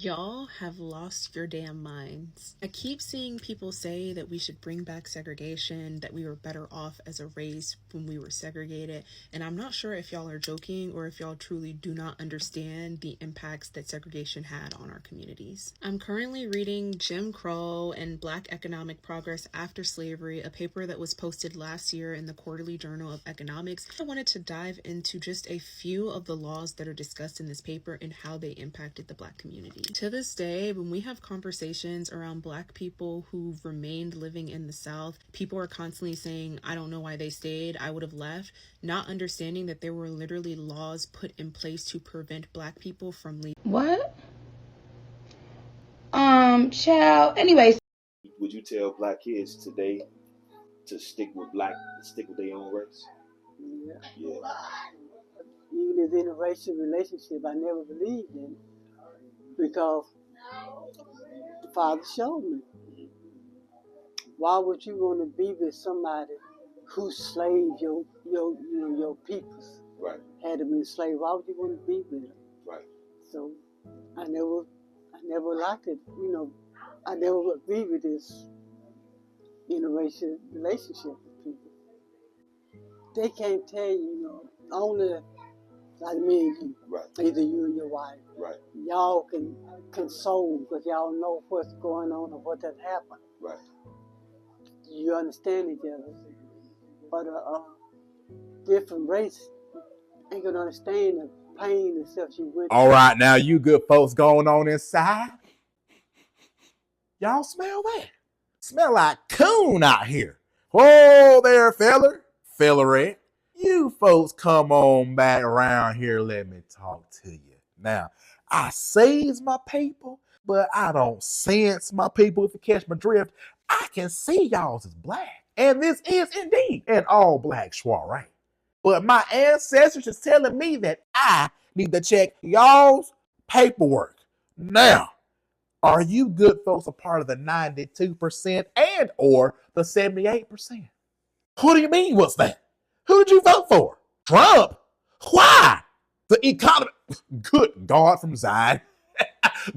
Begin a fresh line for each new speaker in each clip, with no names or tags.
Y'all have lost your damn minds. I keep seeing people say that we should bring back segregation, that we were better off as a race when we were segregated, and I'm not sure if y'all are joking or if y'all truly do not understand the impacts that segregation had on our communities. I'm currently reading Jim Crow and Black Economic Progress After Slavery, a paper that was posted last year in the Quarterly Journal of Economics. I wanted to dive into just a few of the laws that are discussed in this paper and how they impacted the Black community. To this day, when we have conversations around Black people who've remained living in the South, people are constantly saying, I don't know why they stayed, I would have left, not understanding that there were literally laws put in place to prevent Black people from leaving.
What? Child. Anyways.
Would you tell black kids today to stick with their own race?
Yeah.
Yeah.
Even if in a racial relationship, I never believed in it because the Father showed me. Why would you want to be with somebody who slaved your peoples?
Right.
Had them enslaved. Why would you want to be with them?
Right.
So I never liked it. I never agree with this interracial relationship with people. They can't tell you, only like me and you.
Right.
Either you or your wife.
Right.
Y'all can console because y'all know what's going on or what has happened.
Right.
You understand each other. But a different race ain't gonna understand the pain and stuff you went through.
All right, now you good folks going on inside. Y'all smell that? Smell like coon out here. Whoa there, fellerette. You folks come on back around here, let me talk to you. Now, I says my people, but I don't sense my people. If you catch my drift, I can see y'all's is black. And this is indeed an all-black soiree. But my ancestors is telling me that I need to check y'all's paperwork. Now, are you good folks a part of the 92% and or the 78%? What do you mean, what's that? Who did you vote for? Trump? Why? The economy. Good God from Zion.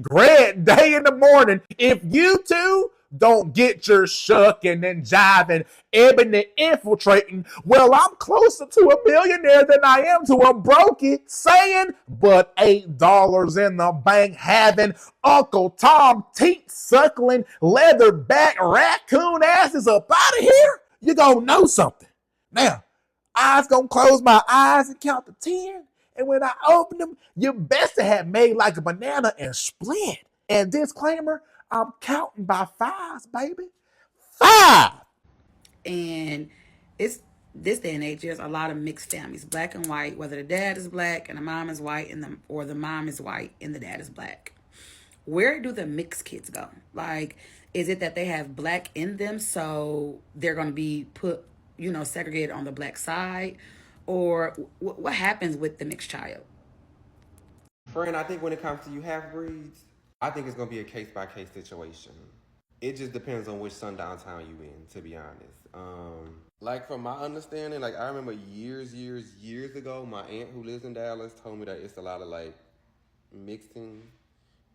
Great day in the morning. If you two don't get your shucking and jiving, ebbing and infiltrating, well, I'm closer to a millionaire than I am to a brokey saying, but $8 in the bank having Uncle Tom teeth suckling leatherback raccoon asses up out of here, you gonna know something. Now, I's gonna close my eyes and count to 10. And when I open them, you best to have made like a banana and split. And disclaimer, I'm counting by fives, baby. 5.
And it's this day and age, there's a lot of mixed families, black and white, whether the dad is black and the mom is white or the mom is white and the dad is black. Where do the mixed kids go? Like, is it that they have black in them, so they're going to be put, segregated on the black side? Or what happens with the mixed child?
Friend, I think when it comes to you half-breeds, I think it's going to be a case-by-case situation. It just depends on which sundown town you in, to be honest. Like, from my understanding, like, I remember years ago, my aunt who lives in Dallas told me that it's a lot of, like, mixing,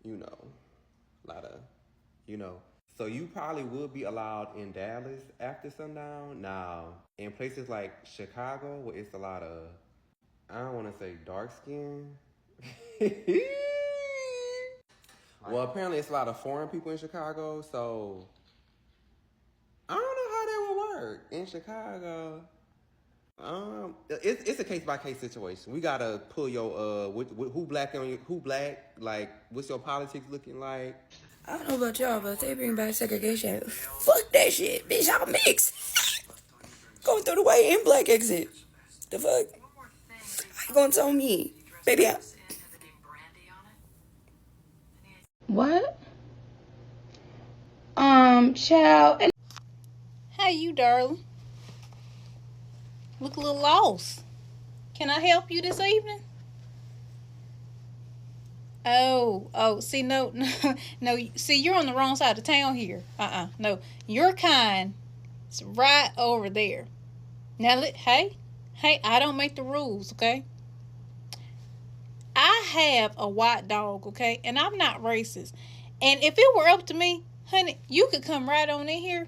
a lot of, So you probably would be allowed in Dallas after sundown. Now, in places like Chicago, where it's a lot of, I don't want to say dark skin. Well, apparently it's a lot of foreign people in Chicago, so I don't know how that would work in Chicago. It's a case by case situation. We gotta pull your who black on you, who black, like what's your politics looking like.
I don't know about y'all, but if they bring back segregation, fuck that shit, bitch. I'm mixed. Going through the white and black exit. The fuck? How you gonna tell me, baby?
What? Child.
Hey, you darling. Look a little lost. Can I help you this evening? Oh, see, no, see, you're on the wrong side of town here. No, your kind is right over there. Now, hey, I don't make the rules, okay? I have a white dog, okay? And I'm not racist. And if it were up to me, honey, you could come right on in here.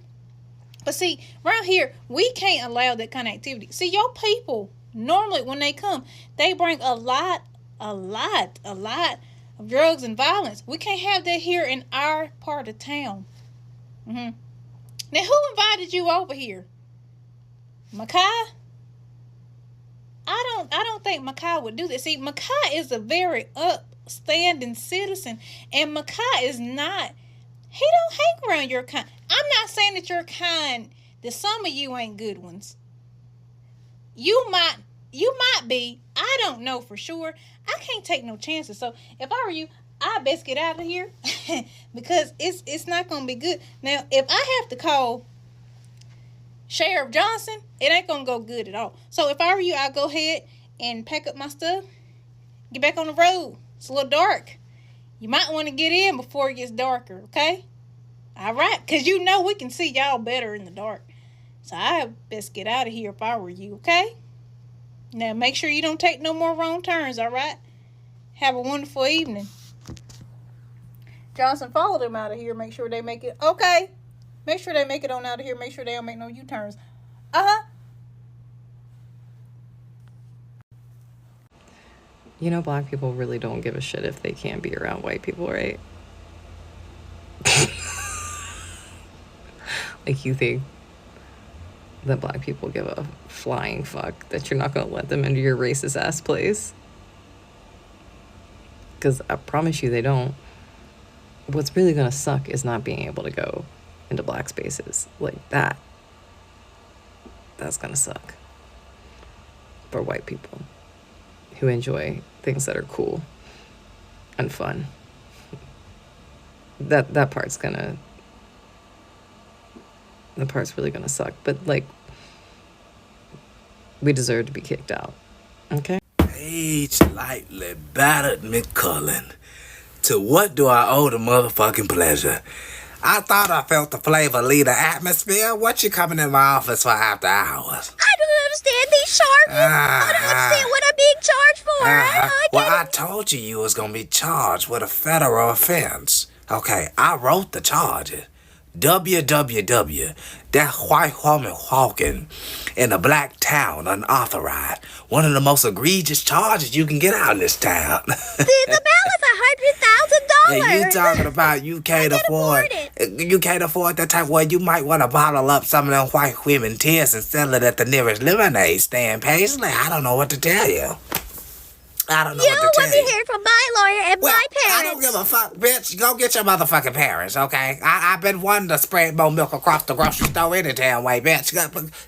But see, around here, we can't allow that kind of activity. See, your people, normally when they come, they bring a lot of drugs and violence. We can't have that here in our part of town. Now, who invited you over here? Makai? I don't think Makai would do this. See, Makai is a very upstanding citizen, and Makai is not. He don't hang around your kind. I'm not saying that you're kind. That some of you ain't good ones. You might be. I don't know for sure. I can't take no chances. So if I were you, I'd best get out of here because it's not gonna be good. Now, if I have to call Sheriff Johnson, it ain't gonna go good at all. So if I were you, I'd go ahead and pack up my stuff, get back on the road. It's a little dark. You might want to get in before it gets darker, okay? All right, because you know we can see y'all better in the dark. So I best get out of here if I were you, okay? Now make sure you don't take no more wrong turns, all right? Have a wonderful evening. Johnson, follow them out of here. Make sure they make it. Okay. Make sure they make it on out of here. Make sure they don't make no U-turns. Uh-huh.
You know, black people really don't give a shit if they can't be around white people, right? Like, you think that black people give a flying fuck that you're not gonna let them into your racist ass place? Because I promise you they don't. What's really gonna suck is not being able to go into black spaces like that. That's gonna suck for white people who enjoy things that are cool and fun. That part's really gonna suck. But like, we deserve to be kicked out. Okay?
Age lightly battered McCullen. To what do I owe the motherfucking pleasure? I thought I felt the flavor lead the atmosphere. What you coming in my office for after hours?
I don't understand these charges. I don't understand what I'm being charged for.
Well, I told you was gonna be charged with a federal offense. Okay, I wrote the charges. WWW, that white woman walking in a black town unauthorized. One of the most egregious charges you can get out in this town.
The amount was $100,000.
And you talking about you can't afford it. You can't afford that type where you might want to bottle up some of them white women tears and sell it at the nearest lemonade stand, Paisley. I don't know what to tell you. I don't know what to tell you.
You want to hear from my lawyer and my parents.
I don't give a fuck, bitch. Go get your motherfucking parents, okay? I've been wanting to spread more milk across the grocery store any damn way, bitch.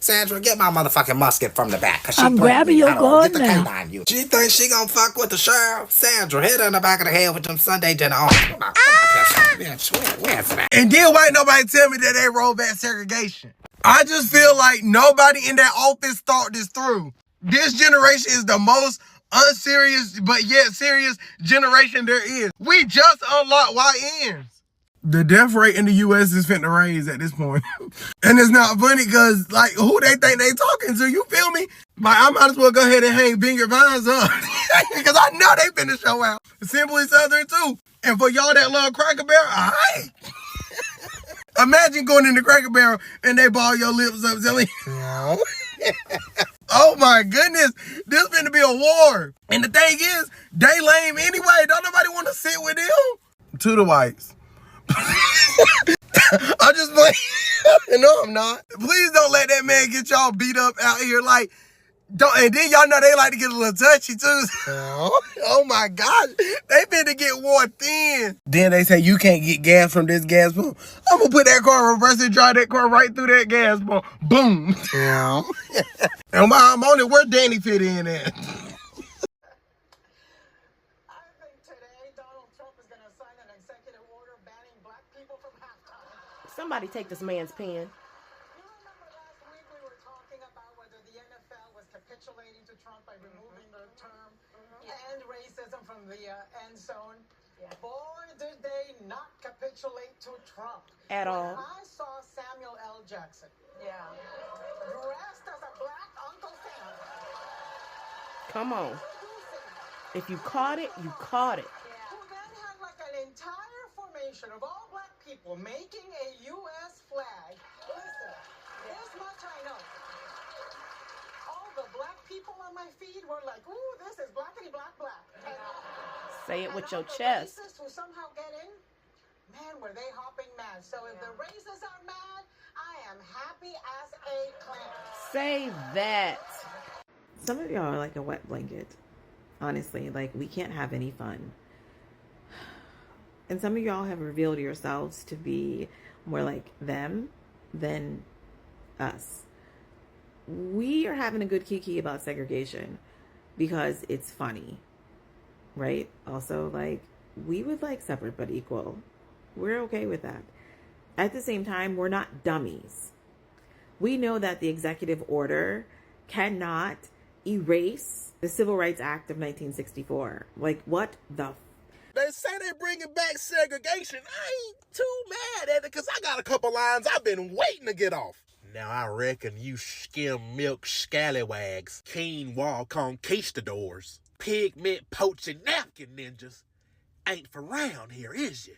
Sandra, get my motherfucking musket from the back.
I'm grabbing your gun now.
You. She thinks she gonna fuck with the sheriff? Sandra, hit her in the back of the head with them Sunday dinner on. Bitch, where's that?
And then why nobody tell me that they roll back segregation? I just feel like nobody in that office thought this through. This generation is the most unserious but yet serious generation there is. We just unlocked YNs. The death rate in the U.S. is finna raise at this point. And it's not funny because, like, who they think they talking to, you feel me? Like, I might as well go ahead and hang Vineyard Vines up. Because I know they finna show out. Simply Southern, too. And for y'all that love Cracker Barrel, alright. Imagine going into Cracker Barrel and they ball your lips up, telling you, oh my goodness, this finna be a war. And the thing is, they lame anyway. Don't nobody want to sit with them. To the whites. I'm just playing. No, I'm not. Please don't let that man get y'all beat up out here. Like, don't. And then y'all know they like to get a little touchy too. Oh my gosh, they finna get worn thin. Then they say you can't get gas from this gas pump. I'm gonna put that car in reverse and drive that car right through that gas pump. Boom. And while I'm on it, where Danny fit in at?
Somebody take this man's pen.
You remember last week we were talking about whether the NFL was capitulating to Trump by removing the term "end racism" from the end zone. Yeah. Boy, did they not capitulate to Trump.
At all.
I saw Samuel L. Jackson. Yeah. Dressed as a black Uncle Sam.
Come on. If you caught it, you caught it.
Who then had like an entire formation of all black people making a U.S. flag. Listen, this much I know. All the black people on my feed were like, ooh, this is blackity black black.
Say it with your
all
chest.
The racists who somehow get in, man, were they hopping mad. So if the racists are mad, I am happy as a clam.
Say that.
Some of y'all are like a wet blanket. Honestly, like, we can't have any fun. And some of y'all have revealed yourselves to be more like them than us. We are having a good kiki about segregation because it's funny, right? Also, like, we would like separate but equal. We're okay with that. At the same time, we're not dummies. We know that the executive order cannot erase the Civil Rights Act of 1964. Like, what the
They say they bringing back segregation. I ain't too mad at it because I got a couple lines I've been waiting to get off. Now I reckon you skim milk scallywags, quinoa conquistadors, pigment poaching napkin ninjas ain't for round here, is you?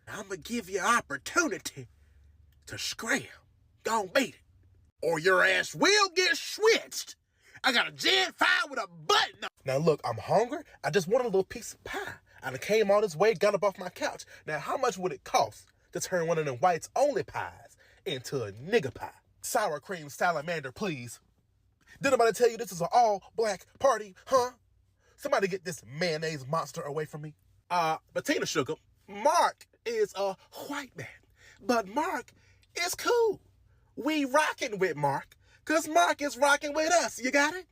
I'm gonna give you an opportunity to scram. Gon' beat it. Or your ass will get switched. I got a jet fire with a button on. Now look, I'm hungry. I just want a little piece of pie. I done came all this way, got up off my couch. Now how much would it cost to turn one of them whites only pies into a nigga pie? Sour cream salamander, please. Did anybody tell you this is an all-black party, huh? Somebody get this mayonnaise monster away from me. Bettina Sugar, Mark is a white man. But Mark is cool. We rocking with Mark, because Mark is rocking with us. You got it?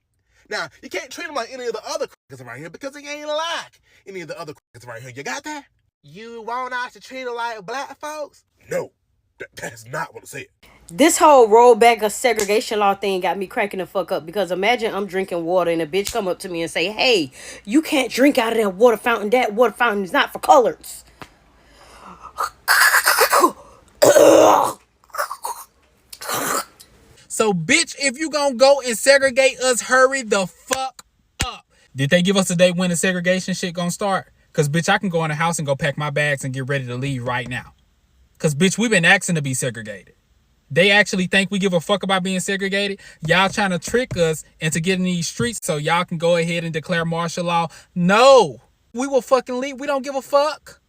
Now, you can't treat him like any of the other crackers around here because he ain't like any of the other crackers around here. You got that? You want us to treat him like black folks? No, that's not what I said.
This whole rollback of segregation law thing got me cracking the fuck up, because imagine I'm drinking water and a bitch come up to me and say, hey, you can't drink out of that water fountain. That water fountain is not for colors.
So, bitch, if you gonna go and segregate us, hurry the fuck up. Did they give us a date when the segregation shit gonna start? Because, bitch, I can go in the house and go pack my bags and get ready to leave right now. Because, bitch, we've been asking to be segregated. They actually think we give a fuck about being segregated? Y'all trying to trick us into getting these streets so y'all can go ahead and declare martial law? No. We will fucking leave. We don't give a fuck.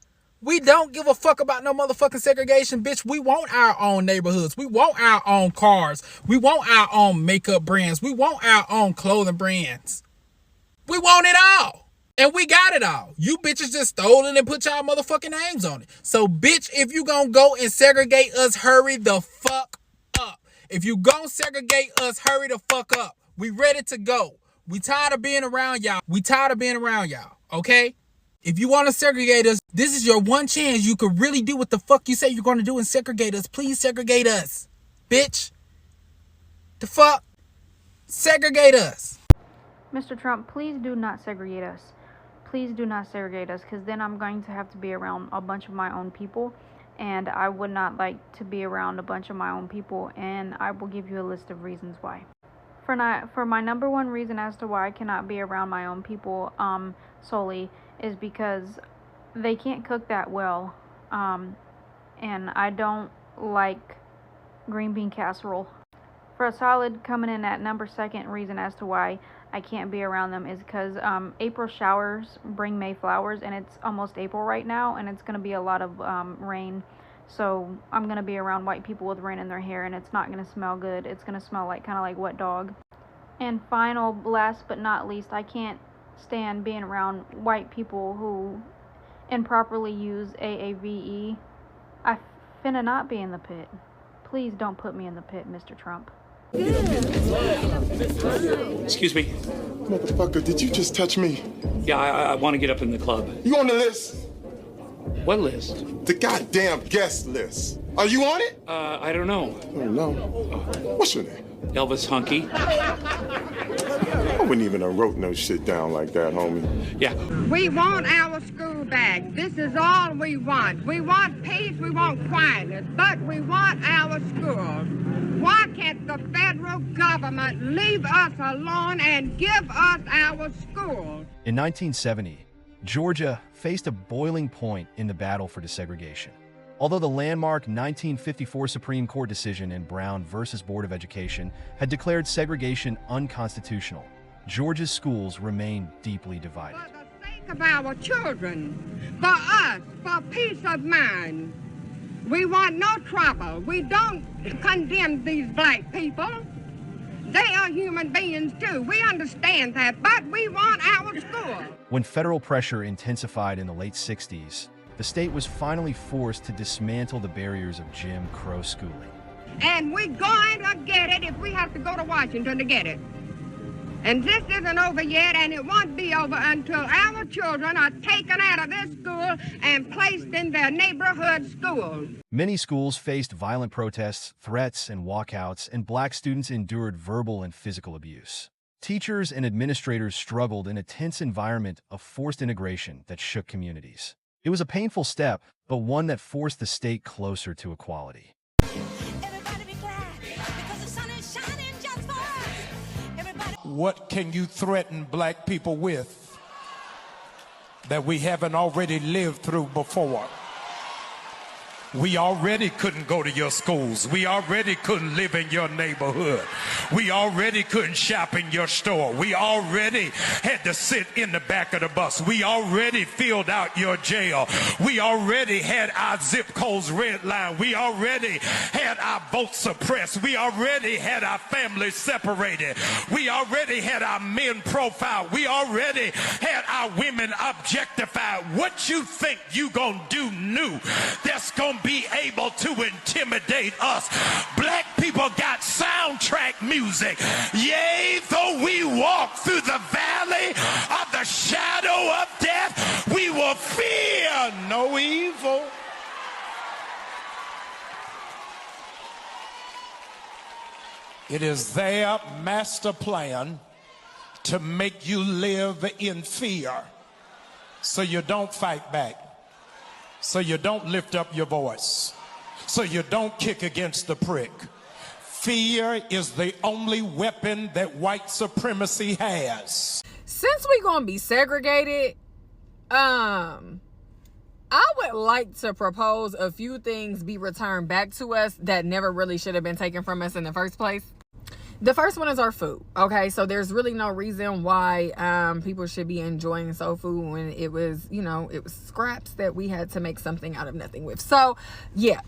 We don't give a fuck about no motherfucking segregation, bitch. We want our own neighborhoods. We want our own cars. We want our own makeup brands. We want our own clothing brands. We want it all. And we got it all. You bitches just stole it and put y'all motherfucking names on it. So, bitch, if you gonna go and segregate us, hurry the fuck up. If you gonna segregate us, hurry the fuck up. We ready to go. We tired of being around y'all. We tired of being around y'all, okay? If you want to segregate us, this is your one chance you could really do what the fuck you say you're going to do and segregate us. Please segregate us, bitch. The fuck? Segregate us.
Mr. Trump, please do not segregate us. Please do not segregate us, because then I'm going to have to be around a bunch of my own people, and I would not like to be around a bunch of my own people, and I will give you a list of reasons why. For my number one reason as to why I cannot be around my own people solely is because they can't cook that well, and I don't like green bean casserole. For a solid coming in at number second reason as to why I can't be around them is because April showers bring May flowers, and it's almost April right now, and it's going to be a lot of rain. So I'm going to be around white people with rain in their hair, and it's not going to smell good. It's going to smell like kind of like wet dog. And final, last but not least, I can't stand being around white people who improperly use AAVE. I finna not be in the pit. Please don't put me in the pit, Mr. Trump.
Excuse me.
Motherfucker, did you just touch me?
Yeah, I want to get up in the club.
You on the list?
What list?
The goddamn guest list. Are you on it?
I don't know.
Oh, no. What's your name?
Elvis Hunky.
I wouldn't even have wrote no shit down like that, homie.
Yeah.
We want our school back. This is all we want. We want peace, we want quietness, but we want our schools. Why can't the federal government leave us alone and give us our schools?
In 1970, Georgia faced a boiling point in the battle for desegregation. Although the landmark 1954 Supreme Court decision in Brown versus Board of Education had declared segregation unconstitutional, Georgia's schools remained deeply divided.
For the sake of our children, for us, for peace of mind, we want no trouble. We don't condemn these black people. They are human beings too. We understand that, but we want our school.
When federal pressure intensified in the late 60s, the state was finally forced to dismantle the barriers of Jim Crow schooling.
And we're going to get it if we have to go to Washington to get it. And this isn't over yet, and it won't be over until our children are taken out of this school and placed in their neighborhood schools.
Many schools faced violent protests, threats, and walkouts, and black students endured verbal and physical abuse. Teachers and administrators struggled in a tense environment of forced integration that shook communities. It was a painful step, but one that forced the state closer to equality.
What can you threaten black people with that we haven't already lived through before? We already couldn't go to your schools. We already couldn't live in your neighborhood. We already couldn't shop in your store. We already had to sit in the back of the bus. We already filled out your jail. We already had our zip codes redlined. We already had our votes suppressed. We already had our families separated. We already had our men profiled. We already had our women objectified. What you think you gonna do new that's gonna be able to intimidate us? Black people got soundtrack music. Yea, though we walk through the valley of the shadow of death, we will fear no evil. It is their master plan to make you live in fear so you don't fight back, so you don't lift up your voice, so you don't kick against the prick. Fear is the only weapon that white supremacy has.
Since we're gonna be segregated, I would like to propose a few things be returned back to us that never really should have been taken from us in the first place. The first one is our food. Okay, so there's really no reason why people should be enjoying soul food when it was, it was scraps that we had to make something out of nothing with. So yeah,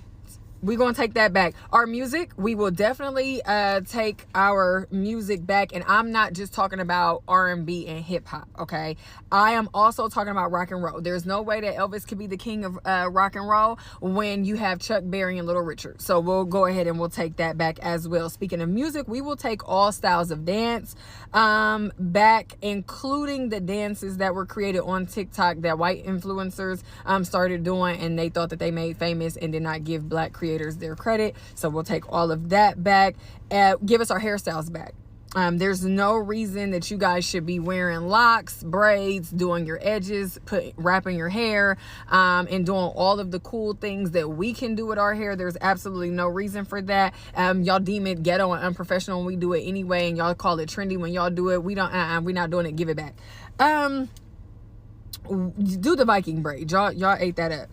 we're gonna take that back. Our music, we will definitely take our music back, and I'm not just talking about R&B and hip-hop. Okay, I am also talking about rock and roll. There's no way that Elvis could be the king of rock and roll when you have Chuck Berry and Little Richard. So we'll go ahead and we'll take that back as well. Speaking of music, we will take all styles of dance back, including the dances that were created on TikTok that white influencers started doing, and they thought that they made famous and did not give black creators their credit. So we'll take all of that back. Give us our hairstyles back. There's no reason that you guys should be wearing locks, braids, doing your edges, wrapping your hair, and doing all of the cool things that we can do with our hair. There's absolutely no reason for that. Y'all deem it ghetto and unprofessional when we do it anyway, and y'all call it trendy when y'all do it. We're not doing it. Give it back. Do the Viking braid. Y'all ate that up.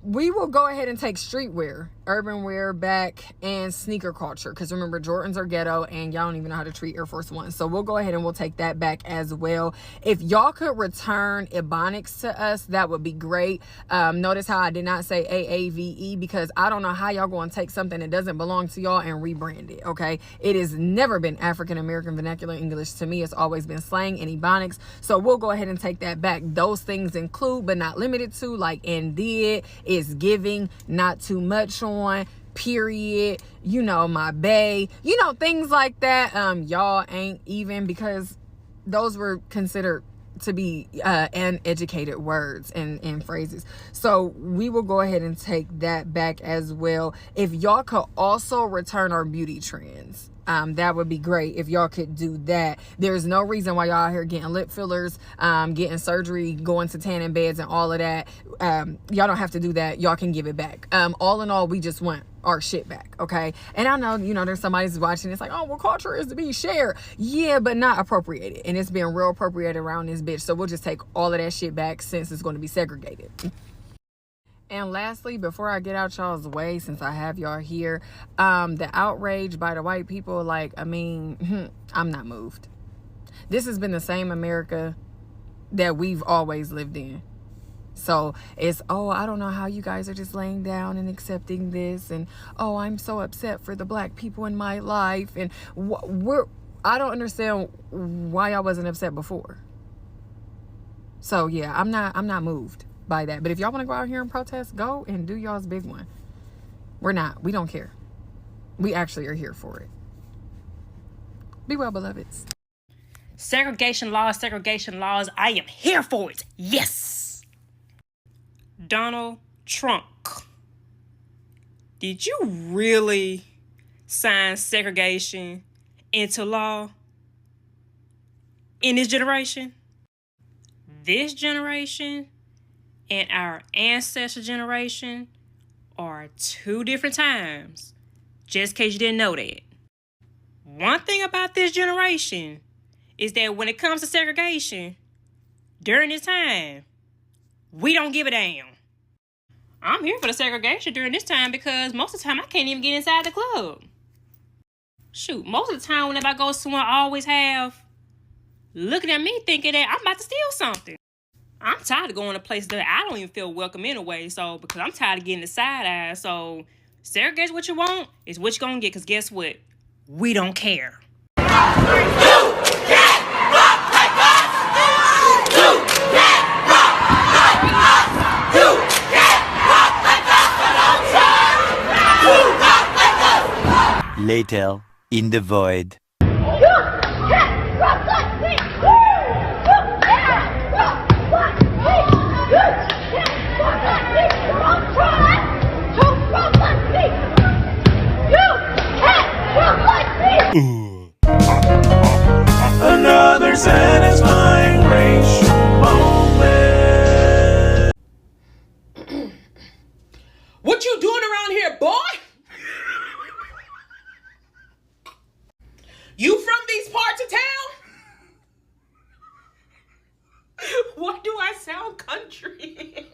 We will go ahead and take streetwear, urban wear back, and sneaker culture, because remember, Jordans are ghetto and y'all don't even know how to treat Air Force One. So we'll go ahead and we'll take that back as well. If y'all could return Ebonics to us, that would be great. Notice how I did not say AAVE, because I don't know how y'all going to take something that doesn't belong to y'all and rebrand it. Okay, it has never been African American vernacular English to me. It's always been slang and Ebonics. So we'll go ahead and take that back. Those things include, but not limited to, like Indeed, is giving, not too much on, period, my bae, things like that. Y'all ain't even, because those were considered to be uneducated words and phrases. So we will go ahead and take that back as well. If y'all could also return our beauty trends. That would be great if y'all could do that. There's no reason why y'all out here getting lip fillers, getting surgery, going to tanning beds and all of that. Y'all don't have to do that. Y'all can give it back. All in all, we just want our shit back, okay? And I know, there's somebody who's watching. It's like, oh, well, culture is to be shared. Yeah, but not appropriated. And it's being real appropriated around this bitch. So we'll just take all of that shit back since it's going to be segregated. And lastly, before I get out y'all's way, since I have y'all here, the outrage by the white people, I'm not moved. This has been the same America that we've always lived in. So it's, oh, I don't know how you guys are just laying down and accepting this. And, oh, I'm so upset for the black people in my life. And I don't understand why I wasn't upset before. So, yeah, I'm not moved by that. But if y'all want to go out here and protest, go and do y'all's big one. We don't care. We actually are here for it. Be well, beloveds.
Segregation laws, I am here for it. Yes.
Donald Trump, did you really sign segregation into law in this generation? This generation and our ancestor generation are two different times, just in case you didn't know that. One thing about this generation is that when it comes to segregation, during this time, we don't give a damn. I'm here for the segregation during this time because most of the time I can't even get inside the club. Shoot, most of the time whenever I go somewhere, I always have looking at me thinking that I'm about to steal something. I'm tired of going to places that I don't even feel welcome anyway, so because I'm tired of getting the side eye. So segregate what you want is what you're going to get, because guess what? We don't care.
Later, in the void.
Another satisfying racial moment.
What you doing around here, boy? You from these parts of town? Why do I sound country?